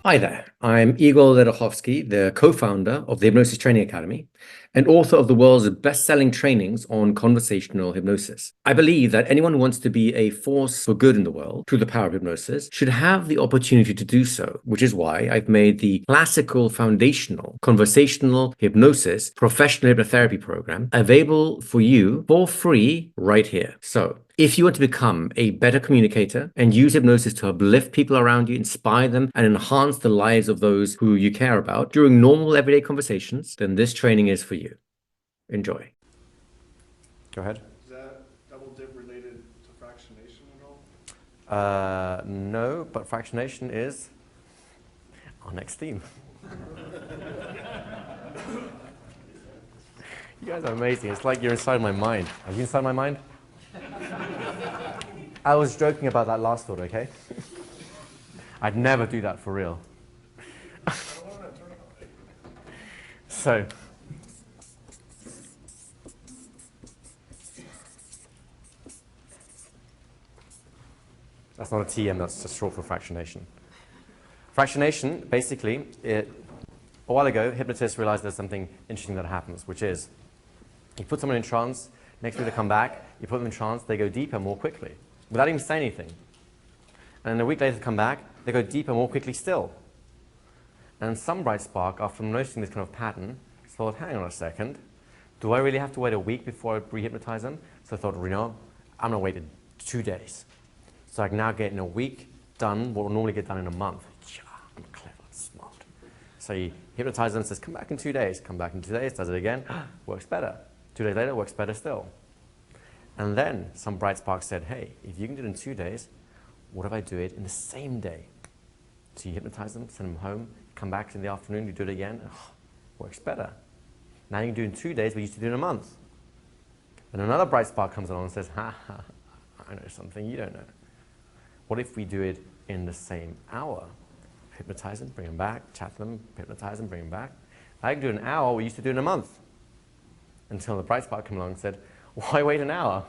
Hi there, I'm Igor Ledochowski, the co-founder of the Hypnosis Training Academy and author of the world's best-selling trainings on conversational hypnosis. I believe that anyone who wants to be a force for good in the world through the power of hypnosis should have the opportunity to do so, which is why I've made the classical foundational conversational hypnosis professional hypnotherapy program available for you for free right here. So, if you want to become a better communicator and use hypnosis to uplift people around you, inspire them, and enhance the lives of those who you care about during normal everyday conversations, then this training is for you. Enjoy. Go ahead. Is that double dip related to fractionation at all? No, but fractionation is our next theme. You guys are amazing. It's like you're inside my mind. Are you inside my mind? I was joking about that last thought, okay? I'd never do that for real. So, that's not a TM, that's just short for fractionation. Fractionation, basically, a while ago, hypnotists realized there's something interesting that happens, which is you put someone in trance, next week they come back, you put them in trance, they go deeper more quickly, without even saying anything. And then a week later they come back, they go deeper more quickly still. And some bright spark, after noticing this kind of pattern, thought, hang on a second, do I really have to wait a week before I re-hypnotize them? So I thought, I'm going to wait 2 days. So I can now get in a week done what will normally get done in a month. Yeah, I'm clever, smart. So you hypnotize them, says, come back in 2 days. Come back in 2 days, does it again, works better. 2 days later, works better still. And then some bright spark said, hey, if you can do it in 2 days, what if I do it in the same day? So you hypnotize them, send them home, come back in the afternoon, you do it again, works better. Now you can do it in 2 days, we used to do it in a month. And another bright spark comes along and says, I know something you don't know. What if we do it in the same hour? Hypnotize them, bring them back, chat to them, hypnotize them, bring them back. I can do it in an hour, we used to do it in a month. Until the bright spark came along and said, why wait an hour?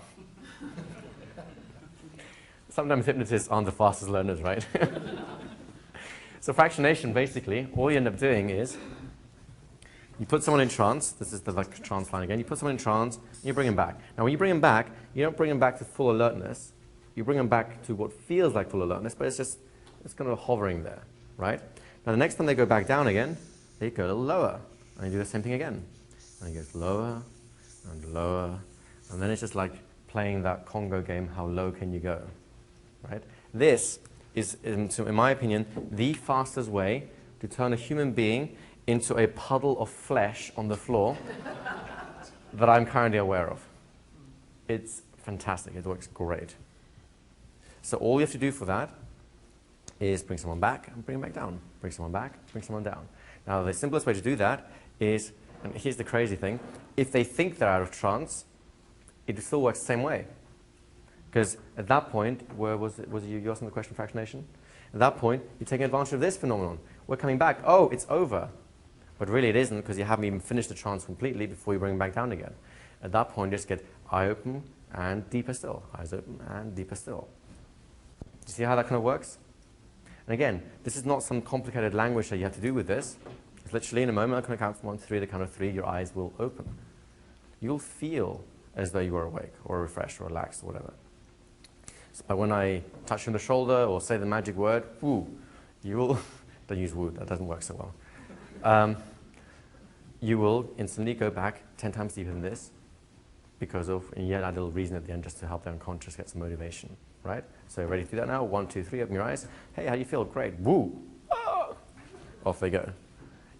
Sometimes hypnotists aren't the fastest learners, right? So fractionation, basically, all you end up doing is you put someone in trance. This is the trance line again. You put someone in trance, and you bring them back. Now, when you bring them back, you don't bring them back to full alertness. You bring them back to what feels like full alertness, but it's kind of hovering there, right? Now, the next time they go back down again, they go a little lower, and you do the same thing again. And it goes lower and lower, and then it's just like playing that Congo game, how low can you go, right? This is, in my opinion, the fastest way to turn a human being into a puddle of flesh on the floor that I'm currently aware of. It's fantastic. It works great. So all you have to do for that is bring someone back and bring them back down. Bring someone back, bring someone down. Now, the simplest way to do that is, and here's the crazy thing, if they think they're out of trance, it still works the same way. Because at that point, where was you asking the question, fractionation? At that point, you're taking advantage of this phenomenon. We're coming back, oh, it's over. But really it isn't, because you haven't even finished the trance completely before you bring them back down again. At that point, just get eye open and deeper still. Eyes open and deeper still. Do you see how that kind of works? And again, this is not some complicated language that you have to do with this. It's literally in a moment, I'm going to count from 1 to 3, the count of 3, your eyes will open. You'll feel as though you were awake or refreshed or relaxed or whatever. But when I touch you on the shoulder or say the magic word, woo, you will, don't use woo, that doesn't work so well. You will instantly go back 10 times deeper than this because of, and yet add a little reason at the end just to help the unconscious get some motivation, right? So ready to do that now? 1, 2, 3, open your eyes. Hey, how do you feel? Great. Woo. Ah. Off they go.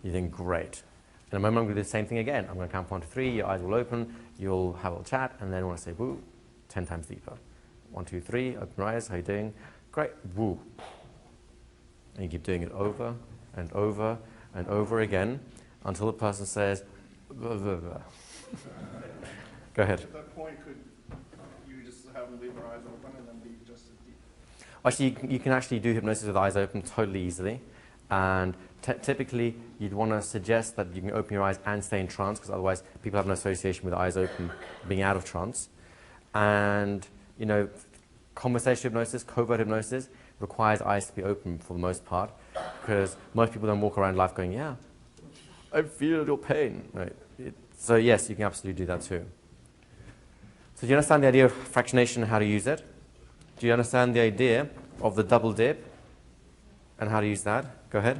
You think, great. In a moment, I'm going to do the same thing again. I'm going to count 1 to 3, your eyes will open, you'll have a little chat, and then when I say woo, 10 times deeper. 1, 2, 3, open your eyes, how are you doing? Great, woo. And you keep doing it over and over and over again until the person says, blah, blah, blah. Go ahead. At that point, could you just have them leave their eyes open and then be just as deep? Actually, you can actually do hypnosis with eyes open totally easily. And typically, you'd want to suggest that you can open your eyes and stay in trance, because otherwise people have an association with eyes open being out of trance. And, you know, Conversational hypnosis, covert hypnosis, requires eyes to be open for the most part, because most people don't walk around life going, yeah, I feel your pain. Right? So yes, you can absolutely do that too. So do you understand the idea of fractionation and how to use it? Do you understand the idea of the double dip and how to use that? Go ahead.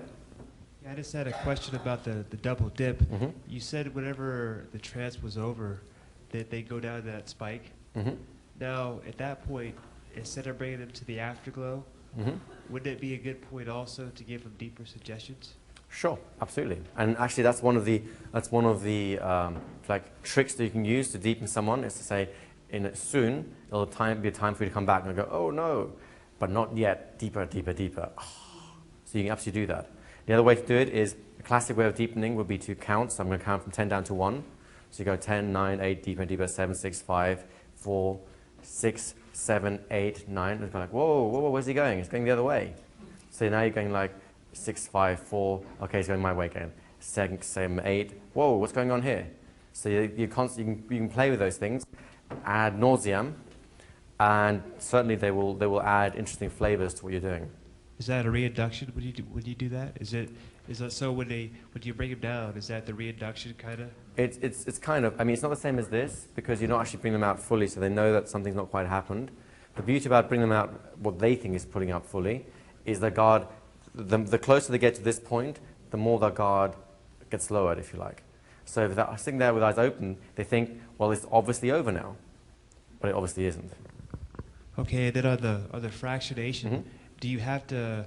Yeah, I just had a question about the double dip. Mm-hmm. You said whenever the trance was over, that they go down to that spike. Mm-hmm. Now, at that point, instead of bringing them to the afterglow, Mm-hmm. wouldn't it be a good point also to give them deeper suggestions? Sure, absolutely. And actually, that's one of the like tricks that you can use to deepen someone, is to say, soon it'll be a time for you to come back and go, oh no, but not yet, deeper, deeper, deeper. So you can absolutely do that. The other way to do it is, a classic way of deepening would be to count. So I'm going to count from 10 down to 1. So you go 10, 9, 8, deeper, deeper, 7, 6, 5, 4, 6, 7, 8, 9. And it's like, whoa, whoa, where's he going? It's going the other way. So now you're going like 6, 5, 4. Okay, it's going my way again. 6, 7, 8. Whoa, what's going on here? So you can play with those things ad nauseam, and certainly they will add interesting flavors to what you're doing. Is that a reinduction when you do that? Is that so when you bring them down? Is that the reinduction kind of? It's kind of. I mean, it's not the same as this, because you're not actually bringing them out fully, so they know that something's not quite happened. The beauty about bringing them out, what they think is putting out fully, is the guard. The closer they get to this point, the more the guard gets lowered, if you like. So if they're sitting there with eyes open, they think, well, it's obviously over now, but it obviously isn't. Okay, and then on the fractionation, Mm-hmm. do you have to,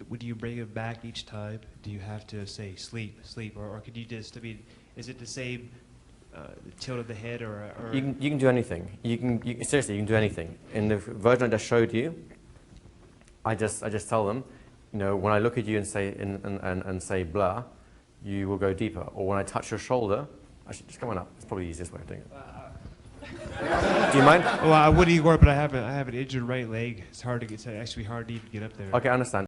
when you bring them back each time, do you have to say sleep, sleep, or can you just, I mean, is it the same tilt of the head or? You can do anything. Seriously, you can do anything. In the version I just showed you, I just tell them, you know, when I look at you and say and say blah, you will go deeper. Or when I touch your shoulder, actually just come on up. It's probably the easiest way of doing it. Do you mind? Well, I would, Igor, but I have an injured right leg. It's actually hard to even get up there. Okay, I understand.